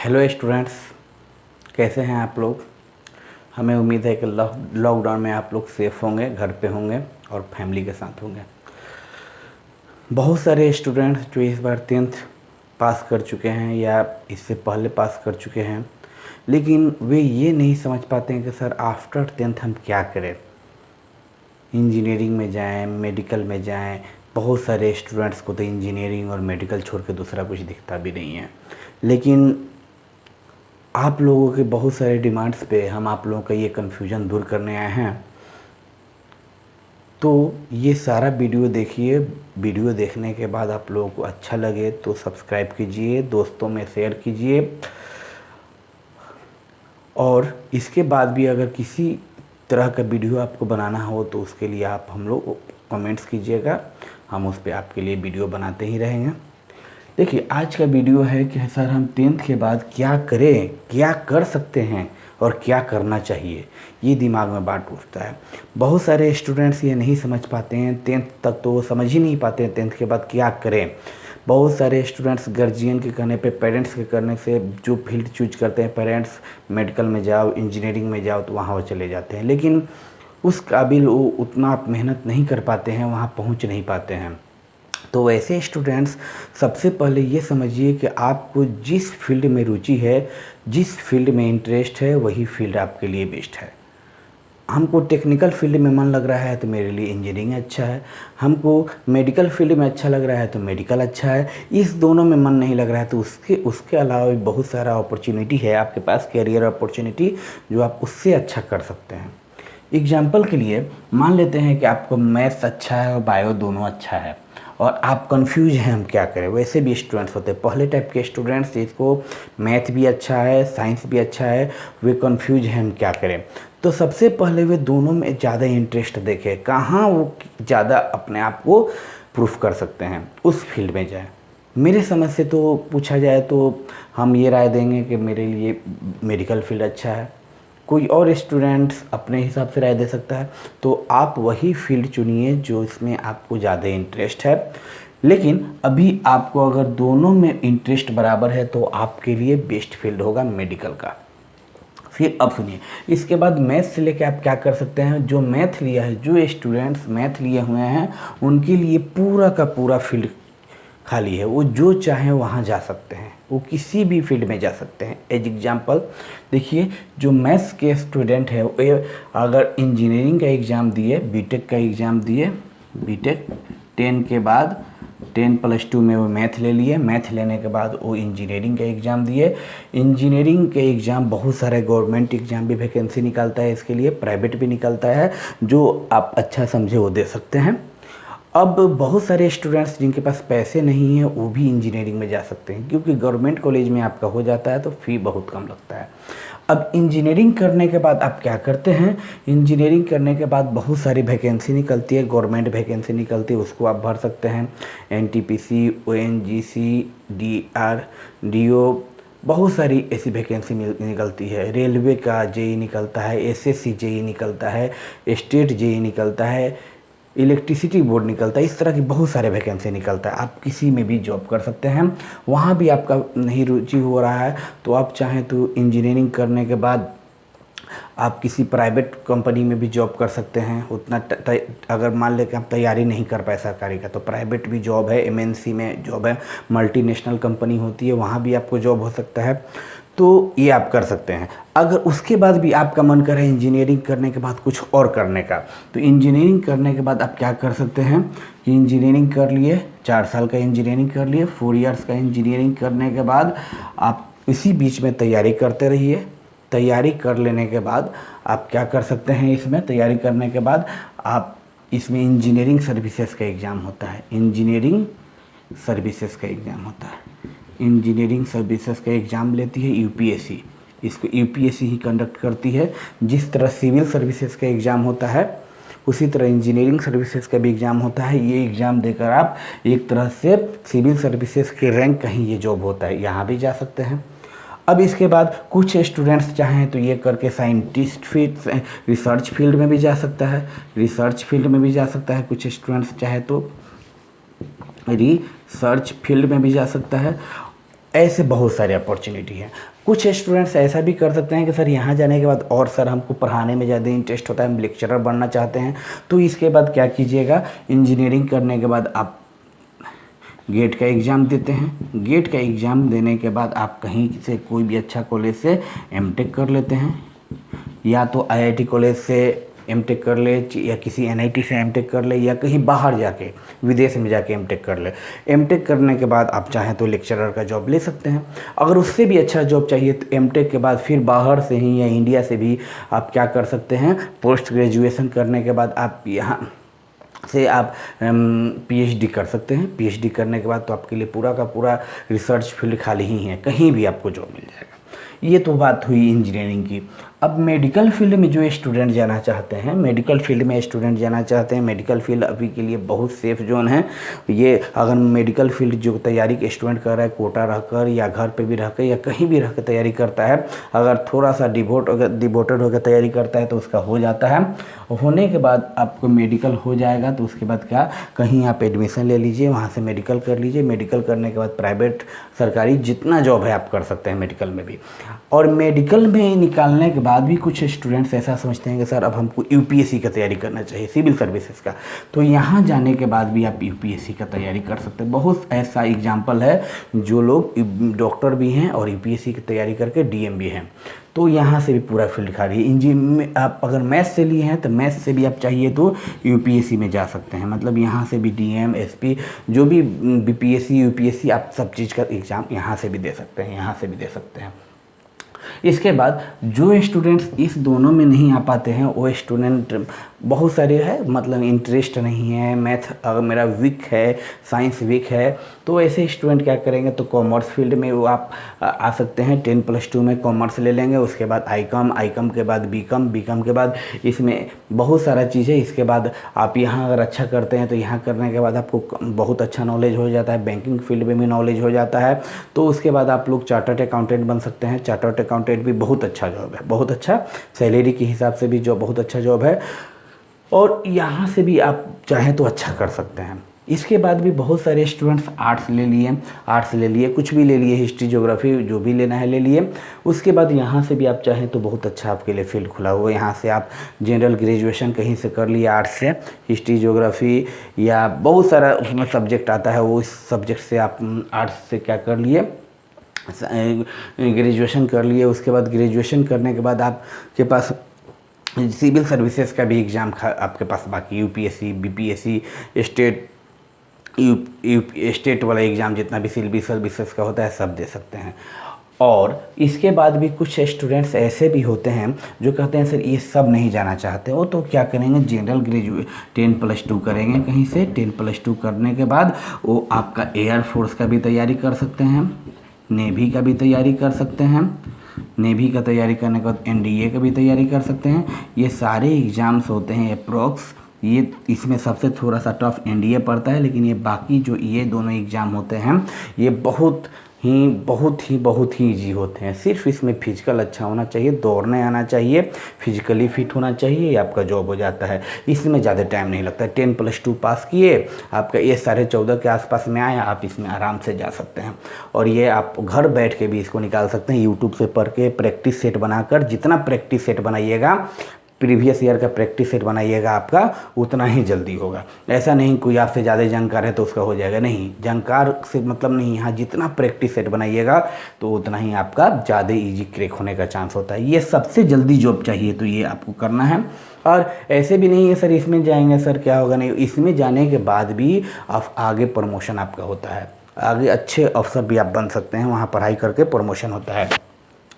Hello students, कैसे हैं आप लोग। हमें उम्मीद है कि लॉकडाउन में आप लोग सेफ़ होंगे, घर पे होंगे और फैमिली के साथ होंगे। बहुत सारे स्टूडेंट्स जो इस बार 10th पास कर चुके हैं या इससे पहले पास कर चुके हैं, लेकिन वे ये नहीं समझ पाते हैं कि सर आफ्टर 10th हम क्या करें। इंजीनियरिंग में जाएं, मेडिकल में जाएं। बहुत सारे स्टूडेंट्स को तो इंजीनियरिंग और मेडिकल छोड़ के दूसरा कुछ दिखता भी नहीं है। लेकिन आप लोगों के बहुत सारे डिमांड्स पे हम आप लोगों का ये कन्फ्यूजन दूर करने आए हैं। तो ये सारा वीडियो देखिए। वीडियो देखने के बाद आप लोगों को अच्छा लगे तो सब्सक्राइब कीजिए, दोस्तों में शेयर कीजिए, और इसके बाद भी अगर किसी तरह का वीडियो आपको बनाना हो तो उसके लिए आप हम लोग कमेंट्स कीजिएगा। हम उस पर आपके लिए वीडियो बनाते ही रहेंगे। देखिए, आज का वीडियो है कि सर हम 10th के बाद क्या करें, क्या कर सकते हैं और क्या करना चाहिए। ये दिमाग में बात उठता है। बहुत सारे स्टूडेंट्स ये नहीं समझ पाते हैं, 10th तक तो वो समझ ही नहीं पाते हैं 10th के बाद क्या करें। बहुत सारे स्टूडेंट्स गार्जियन के कहने पे, पेरेंट्स के करने से जो फील्ड चूज करते हैं, पेरेंट्स मेडिकल में जाओ, इंजीनियरिंग में जाओ, तो वहाँ वो चले जाते हैं। लेकिन उस काबिल वो उतना मेहनत नहीं कर पाते हैं, वहाँ पहुँच नहीं पाते हैं। तो वैसे स्टूडेंट्स, सबसे पहले ये समझिए कि आपको जिस फील्ड में रुचि है, जिस फील्ड में इंटरेस्ट है, वही फील्ड आपके लिए बेस्ट है। हमको टेक्निकल फील्ड में मन लग रहा है तो मेरे लिए इंजीनियरिंग अच्छा है। हमको मेडिकल फील्ड में अच्छा लग रहा है तो मेडिकल अच्छा है। इस दोनों में मन नहीं लग रहा है तो उसके अलावा भी बहुत सारा अपॉर्चुनिटी है आपके पास, कैरियर अपॉर्चुनिटी, जो आप उससे अच्छा कर सकते हैं। एग्जाम्पल के लिए मान लेते हैं कि आपको मैथ्स अच्छा है और बायो दोनों अच्छा है और आप कंफ्यूज हैं हम क्या करें। वैसे भी स्टूडेंट्स होते हैं, पहले टाइप के स्टूडेंट्स जिसको मैथ भी अच्छा है, साइंस भी अच्छा है, वे कंफ्यूज हैं हम क्या करें। तो सबसे पहले वे दोनों में ज़्यादा इंटरेस्ट देखें, कहाँ वो ज़्यादा अपने आप को प्रूफ कर सकते हैं, उस फील्ड में जाएं। मेरे समझ से तो पूछा जाए तो हम ये राय देंगे कि मेरे लिए मेडिकल फील्ड अच्छा है। कोई और स्टूडेंट्स अपने हिसाब से राय दे सकता है। तो आप वही फील्ड चुनिए जो इसमें आपको ज़्यादा इंटरेस्ट है। लेकिन अभी आपको अगर दोनों में इंटरेस्ट बराबर है तो आपके लिए बेस्ट फील्ड होगा मेडिकल का। फिर अब सुनिए, इसके बाद मैथ से लेकर आप क्या कर सकते हैं। जो मैथ लिया है, जो स्टूडेंट्स मैथ लिए हुए हैं, उनके लिए पूरा का पूरा फील्ड खाली है। वो जो चाहें वहाँ जा सकते हैं, वो किसी भी फील्ड में जा सकते हैं। एज एग्जाम्पल देखिए, जो मैथ्स के स्टूडेंट है वो अगर इंजीनियरिंग का एग्ज़ाम दिए, बीटेक का एग्ज़ाम दिए, बीटेक 10 के बाद 10+2 में वो मैथ ले लिए, मैथ लेने के बाद वो इंजीनियरिंग का एग्ज़ाम दिए। इंजीनियरिंग के एग्ज़ाम बहुत सारे गवर्नमेंट एग्ज़ाम भी वैकेंसी निकालता है, इसके लिए प्राइवेट भी निकलता है, जो आप अच्छा समझे वो दे सकते हैं। अब बहुत सारे स्टूडेंट्स जिनके पास पैसे नहीं हैं वो भी इंजीनियरिंग में जा सकते हैं, क्योंकि गवर्नमेंट कॉलेज में आपका हो जाता है तो फ़ी बहुत कम लगता है। अब इंजीनियरिंग करने के बाद आप क्या करते हैं। इंजीनियरिंग करने के बाद बहुत सारी वैकेंसी निकलती है, गवर्नमेंट वैकेंसी निकलती है, उसको आप भर सकते हैं। एनटीपीसी, ओएनजीसी, डीआरडीओ, बहुत सारी ऐसी वैकेंसी निकलती है। रेलवे का जेई निकलता है, एसएससी जेई निकलता है, स्टेट जेई निकलता है, इलेक्ट्रिसिटी बोर्ड निकलता है। इस तरह की बहुत सारे वैकेंसी निकलता है। आप किसी में भी जॉब कर सकते हैं। वहाँ भी आपका नहीं रुचि हो रहा है तो आप चाहें तो इंजीनियरिंग करने के बाद आप किसी प्राइवेट कंपनी में भी जॉब कर सकते हैं। उतना अगर मान लें कि आप तैयारी नहीं कर पाए सरकारी का, तो प्राइवेट भी जॉब है, एमएनसी में जॉब है, मल्टीनेशनल कंपनी होती है, वहाँ भी आपको जॉब हो सकता है। तो ये आप कर सकते हैं। अगर उसके बाद भी आपका मन करे इंजीनियरिंग करने के बाद कुछ और करने का, तो इंजीनियरिंग करने के बाद आप क्या कर सकते हैं कि इंजीनियरिंग कर लिए, 4 साल का इंजीनियरिंग कर लिए, 4 इयर्स का इंजीनियरिंग करने के बाद आप इसी बीच में तैयारी करते रहिए। तैयारी कर लेने के बाद आप क्या कर सकते हैं, इसमें तैयारी करने के बाद आप इसमें इंजीनियरिंग सर्विसेज का एग्ज़ाम होता है। इंजीनियरिंग सर्विसेज का एग्ज़ाम होता है। इंजीनियरिंग सर्विसेज का एग्ज़ाम लेती है यूपीएससी। इसको यूपीएससी ही कंडक्ट करती है। जिस तरह सिविल सर्विसेज का एग्ज़ाम होता है, उसी तरह इंजीनियरिंग सर्विसेज का भी एग्ज़ाम होता है। ये एग्ज़ाम देकर आप एक तरह से सिविल सर्विसेज के रैंक कहीं ये जॉब होता है, यहाँ भी जा सकते हैं। अब इसके बाद कुछ स्टूडेंट्स चाहें तो ये करके साइंटिस्ट फील्ड, रिसर्च फील्ड में भी जा सकता है, रिसर्च फील्ड में भी जा सकता है। कुछ स्टूडेंट्स चाहे तो रिसर्च फील्ड में भी जा सकता है। ऐसे बहुत सारे अपॉर्चुनिटी हैं। कुछ स्टूडेंट्स ऐसा भी कर सकते हैं कि सर यहाँ जाने के बाद और सर हमको पढ़ाने में ज़्यादा इंटरेस्ट होता है, हम लेक्चरर बनना चाहते हैं, तो इसके बाद क्या कीजिएगा, इंजीनियरिंग करने के बाद आप गेट का एग्ज़ाम देते हैं। गेट का एग्ज़ाम देने के बाद आप कहीं से कोई भी अच्छा कॉलेज से एमटेक कर लेते हैं, या तो आईआईटी कॉलेज से एमटेक कर ले, या किसी एनआईटी से एमटेक कर ले, या कहीं बाहर जाके विदेश में जाके एमटेक कर ले। एमटेक करने के बाद आप चाहें तो लेक्चरर का जॉब ले सकते हैं। अगर उससे भी अच्छा जॉब चाहिए तो एमटेक के बाद फिर बाहर से ही या इंडिया से भी आप क्या कर सकते हैं, पोस्ट ग्रेजुएशन करने के बाद आप यहाँ से आप पीएचडी कर सकते हैं। पीएचडी करने के बाद तो आपके लिए पूरा का पूरा रिसर्च फील्ड खाली ही है, कहीं भी आपको जॉब मिल जाएगा। ये तो बात हुई इंजीनियरिंग की। अब मेडिकल फील्ड में जो स्टूडेंट जाना चाहते हैं, मेडिकल मेडिकल फील्ड अभी के लिए बहुत सेफ जोन है। ये अगर मेडिकल फील्ड जो तैयारी के स्टूडेंट कर रहा है, कोटा रहकर या घर पे भी रहकर या कहीं भी रहकर तैयारी करता है, अगर थोड़ा सा डिवोटेड होकर तैयारी करता है तो उसका हो जाता है। होने के बाद आपको मेडिकल हो जाएगा तो उसके बाद क्या, कहीं आप एडमिशन ले लीजिए, वहाँ से मेडिकल कर लीजिए। मेडिकल करने के बाद प्राइवेट सरकारी जितना जॉब है आप कर सकते हैं मेडिकल में भी। और मेडिकल में निकालने के बाद भी कुछ स्टूडेंट्स ऐसा समझते हैं कि सर अब हमको यूपीएससी का तैयारी करना चाहिए, सिविल सर्विसेज का, तो यहाँ जाने के बाद भी आप यूपीएससी का तैयारी कर सकते हैं। बहुत ऐसा एग्जाम्पल है जो लोग डॉक्टर भी हैं और यूपीएससी की तैयारी करके डीएम भी हैं। तो यहाँ से भी पूरा फील्ड खाली है। इंजीनियरिंग में आप अगर मैथ्स से लिए हैं तो मैथ्स से भी आप चाहिए तो यूपीएससी में जा सकते हैं। मतलब यहाँ से भी डीएम, एसपी, जो भी बीपीएससी, यूपीएससी, आप सब चीज़ का एग्ज़ाम यहाँ से भी दे सकते हैं, यहाँ से भी दे सकते हैं। इसके बाद जो स्टूडेंट्स इस दोनों में नहीं आ पाते हैं, वो स्टूडेंट बहुत सारे हैं, मतलब इंटरेस्ट नहीं है, मैथ अगर मेरा वीक है, साइंस वीक है, तो ऐसे स्टूडेंट क्या करेंगे, तो कॉमर्स फील्ड में वो आप आ सकते हैं। 10+2 में कॉमर्स ले लेंगे, उसके बाद आईकॉम के बाद बीकॉम के बाद इसमें बहुत सारा चीज़ है। इसके बाद आप यहाँ अगर अच्छा करते हैं तो यहाँ करने के बाद आपको बहुत अच्छा नॉलेज हो जाता है, बैंकिंग फील्ड में भी नॉलेज हो जाता है। तो उसके बाद आप लोग चार्टर्ड अकाउंटेंट बन सकते हैं। चार्टर्ड अकाउंटेंट भी बहुत अच्छा जॉब है, बहुत अच्छा सैलरी के हिसाब से भी जॉब, बहुत अच्छा जॉब है। और यहाँ से भी आप चाहें तो अच्छा कर सकते हैं। इसके बाद भी बहुत सारे स्टूडेंट्स आर्ट्स ले लिए, कुछ भी ले लिए, हिस्ट्री, ज्योग्राफी, जो भी लेना है ले लिए। उसके बाद यहाँ से भी आप चाहें तो बहुत अच्छा आपके लिए फील्ड खुला हुआ है। यहाँ से आप जनरल ग्रेजुएशन कहीं से कर लिए आर्ट्स से, हिस्ट्री, ज्योग्राफी या बहुत सारा उसमें सब्जेक्ट आता है, वो इस सब्जेक्ट से आप आर्ट्स से क्या कर लिए, ग्रेजुएशन कर लिए। उसके बाद ग्रेजुएशन करने के बाद आपके पास सिविल सर्विसेज का भी एग्ज़ाम आपके पास बाकी, यूपीएससी, बीपीएससी, स्टेट वाला एग्ज़ाम जितना भी सिविल सर्विसेज का होता है सब दे सकते हैं। और इसके बाद भी कुछ स्टूडेंट्स ऐसे भी होते हैं जो कहते हैं सर ये सब नहीं जाना चाहते हो, तो क्या करेंगे, जनरल ग्रेजुएट 10+2 करेंगे कहीं से। 10+2 करने के बाद वो आपका एयरफोर्स का भी तैयारी कर सकते हैं, नेवी का भी तैयारी कर सकते हैं। नेवी का तैयारी करने के बाद एनडीए का भी तैयारी कर सकते हैं। ये सारे एग्ज़ाम्स होते हैं अप्रोक्स, ये इसमें सबसे थोड़ा सा टफ एनडीए पड़ता है, लेकिन ये बाकी जो ये दोनों एग्ज़ाम होते हैं ये बहुत ही ईजी होते हैं। सिर्फ इसमें फिजिकल अच्छा होना चाहिए, दौड़ने आना चाहिए, फिजिकली फिट होना चाहिए, ये आपका जॉब हो जाता है। इसमें ज़्यादा टाइम नहीं लगता है। 10+2 पास किए, आपका ये 14.5 के आसपास में आया, आप इसमें आराम से जा सकते हैं। और ये आप घर बैठ के भी इसको निकाल सकते हैं, यूट्यूब से पढ़ के प्रैक्टिस सेट बनाकर। जितना प्रैक्टिस सेट बनाइएगा, प्रीवियस ईयर का प्रैक्टिस सेट बनाइएगा, आपका उतना ही जल्दी होगा। ऐसा नहीं कोई आपसे ज़्यादा जानकार है तो उसका हो जाएगा, नहीं, जानकार से मतलब नहीं। यहाँ जितना प्रैक्टिस सेट बनाइएगा तो उतना ही आपका ज़्यादा इजी क्रैक होने का चांस होता है। ये सबसे जल्दी जॉब चाहिए तो ये आपको करना है। और ऐसे भी नहीं है सर इसमें जाएंगे सर क्या होगा, नहीं, इसमें जाने के बाद भी आप आगे प्रमोशन आपका होता है, आगे अच्छे अफसर भी आप बन सकते हैं, वहाँ पढ़ाई करके प्रमोशन होता है।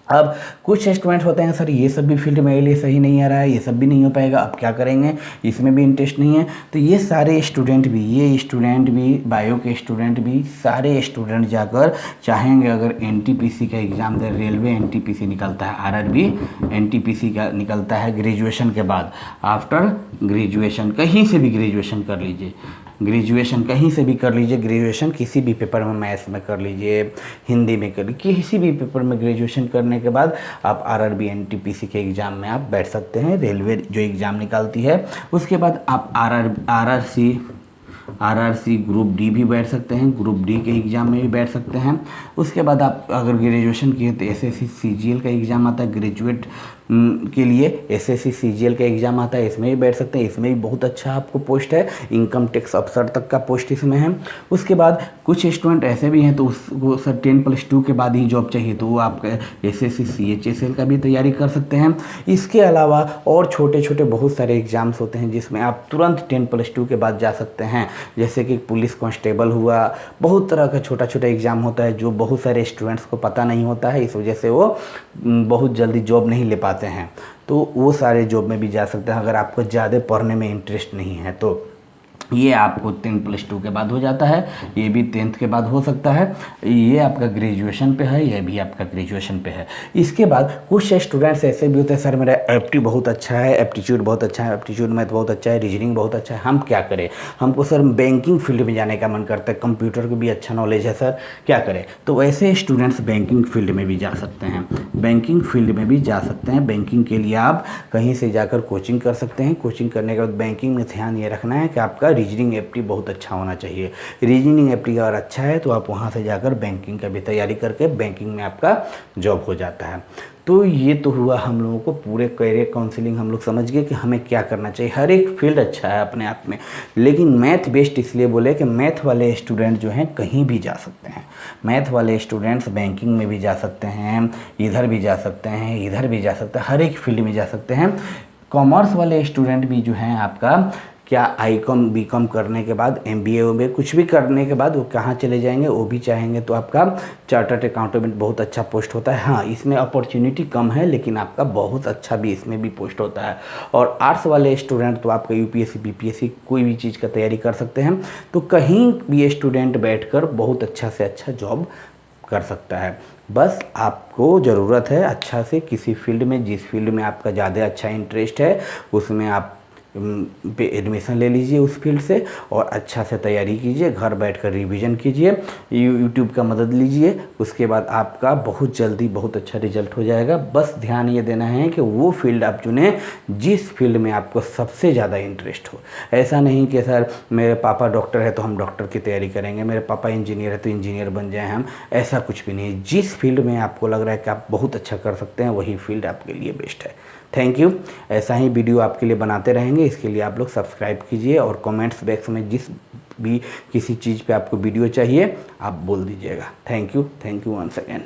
अब कुछ स्टूडेंट होते हैं सर ये सब भी फील्ड मेरे लिए सही नहीं आ रहा है, ये सब भी नहीं हो पाएगा, अब क्या करेंगे, इसमें भी इंटरेस्ट नहीं है। तो ये सारे स्टूडेंट भी, ये स्टूडेंट भी, बायो के स्टूडेंट भी, सारे स्टूडेंट जाकर चाहेंगे अगर एनटीपीसी का एग्ज़ाम दे, रेलवे एनटीपीसी निकलता है, आरआरबी एनटीपीसी का निकलता है ग्रेजुएशन के बाद। आफ्टर ग्रेजुएशन कहीं से भी ग्रेजुएशन कर लीजिए, ग्रेजुएशन कहीं से भी कर लीजिए, ग्रेजुएशन किसी भी पेपर में, मैथ्स में कर लीजिए, हिंदी में कर लीजिए, किसी भी पेपर में ग्रेजुएशन करने के बाद आप आरआरबी एनटीपीसी के एग्ज़ाम में आप बैठ सकते हैं। रेलवे जो एग्ज़ाम निकालती है, उसके बाद आप आरआरसी RRC ग्रुप डी भी बैठ सकते हैं, ग्रुप डी के एग्ज़ाम में भी बैठ सकते हैं। उसके बाद आप अगर ग्रेजुएशन किए तो SSC CGL का एग्ज़ाम आता है, ग्रेजुएट के लिए SSC CGL का एग्ज़ाम आता है, इसमें भी बैठ सकते हैं। इसमें भी बहुत अच्छा आपको पोस्ट है, इनकम टैक्स अफसर तक का पोस्ट इसमें है। उसके बाद कुछ स्टूडेंट ऐसे भी हैं तो उसको सर 10+2 के बाद ही जॉब चाहिए, तो वो आपका SSC CHSL का भी तैयारी कर सकते हैं। इसके अलावा और छोटे छोटे बहुत सारे एग्ज़ाम्स होते हैं जिसमें आप तुरंत 10+2 के बाद जा सकते हैं, जैसे कि पुलिस कांस्टेबल हुआ, बहुत तरह का छोटा छोटा एग्ज़ाम होता है जो बहुत सारे स्टूडेंट्स को पता नहीं होता है, इस वजह से वो बहुत जल्दी जॉब नहीं ले पाते हैं। तो वो सारे जॉब में भी जा सकते हैं अगर आपको ज़्यादा पढ़ने में इंटरेस्ट नहीं है तो। ये आपको 10+2 के बाद हो जाता है, ये भी 10th के बाद हो सकता है। ये आपका ग्रेजुएशन पे है, ये भी आपका ग्रेजुएशन पे है। इसके बाद कुछ स्टूडेंट्स ऐसे भी होते हैं, सर मेरा एप्टी बहुत अच्छा है, एप्टीट्यूड बहुत अच्छा है, एप्टीट्यूड मैथ बहुत अच्छा है, रीजनिंग बहुत अच्छा है, हम क्या करें? हमको सर बैंकिंग फील्ड में जाने का मन करता है, कंप्यूटर की भी अच्छा नॉलेज है सर, क्या करें? तो ऐसे स्टूडेंट्स बैंकिंग फील्ड में भी जा सकते हैं, बैंकिंग फील्ड में भी जा सकते हैं। बैंकिंग के लिए आप कहीं से जाकर कोचिंग कर सकते हैं। कोचिंग करने के बाद बैंकिंग में ध्यान ये रखना है कि आपका रीजनिंग एप्टी बहुत अच्छा होना चाहिए। रीजनिंग एप्टी अगर अच्छा है तो आप वहाँ से जाकर बैंकिंग का भी तैयारी करके बैंकिंग में आपका जॉब हो जाता है। तो ये तो हुआ हम लोगों को पूरे करियर काउंसलिंग, हम लोग समझ गए कि हमें क्या करना चाहिए। हर एक फील्ड अच्छा है अपने आप में, लेकिन मैथ बेस्ड इसलिए बोले कि मैथ वाले स्टूडेंट जो हैं कहीं भी जा सकते हैं। मैथ वाले स्टूडेंट्स बैंकिंग में भी जा सकते हैं, इधर भी जा सकते हैं, इधर भी जा सकते हैं, हर एक फील्ड में जा सकते हैं। कॉमर्स वाले स्टूडेंट भी जो हैं आपका क्या ICOM BCOM करने के बाद MBA कुछ भी करने के बाद वो कहाँ चले जाएंगे, वो भी चाहेंगे तो आपका चार्टर्ड अकाउंटेंट बहुत अच्छा पोस्ट होता है। हाँ, इसमें अपॉर्चुनिटी कम है लेकिन आपका बहुत अच्छा भी इसमें भी पोस्ट होता है। और आर्ट्स वाले स्टूडेंट तो आपका UPSC BPSC कोई भी चीज़ का तैयारी कर सकते हैं। तो कहीं भी स्टूडेंट बैठकर बहुत अच्छा से अच्छा जॉब कर सकता है। बस आपको ज़रूरत है अच्छा से किसी फील्ड में, जिस फील्ड में आपका ज़्यादा अच्छा इंटरेस्ट है उसमें आप पे एडमिशन ले लीजिए उस फील्ड से और अच्छा से तैयारी कीजिए, घर बैठकर रिवीजन कीजिए, यूट्यूब का मदद लीजिए। उसके बाद आपका बहुत जल्दी बहुत अच्छा रिजल्ट हो जाएगा। बस ध्यान ये देना है कि वो फील्ड आप चुनें जिस फील्ड में आपको सबसे ज़्यादा इंटरेस्ट हो। ऐसा नहीं कि सर मेरे पापा डॉक्टर है तो हम डॉक्टर की तैयारी करेंगे, मेरे पापा इंजीनियर है तो इंजीनियर बन जाए हम, ऐसा कुछ भी नहीं। जिस फील्ड में आपको लग रहा है कि आप बहुत अच्छा कर सकते हैं वही फील्ड आपके लिए बेस्ट है। Thank you. ऐसा ही वीडियो आपके लिए बनाते रहेंगे, इसके लिए आप लोग सब्सक्राइब कीजिए और कमेंट्स बॉक्स में जिस भी किसी चीज़ पे आपको वीडियो चाहिए आप बोल दीजिएगा। Thank you once again.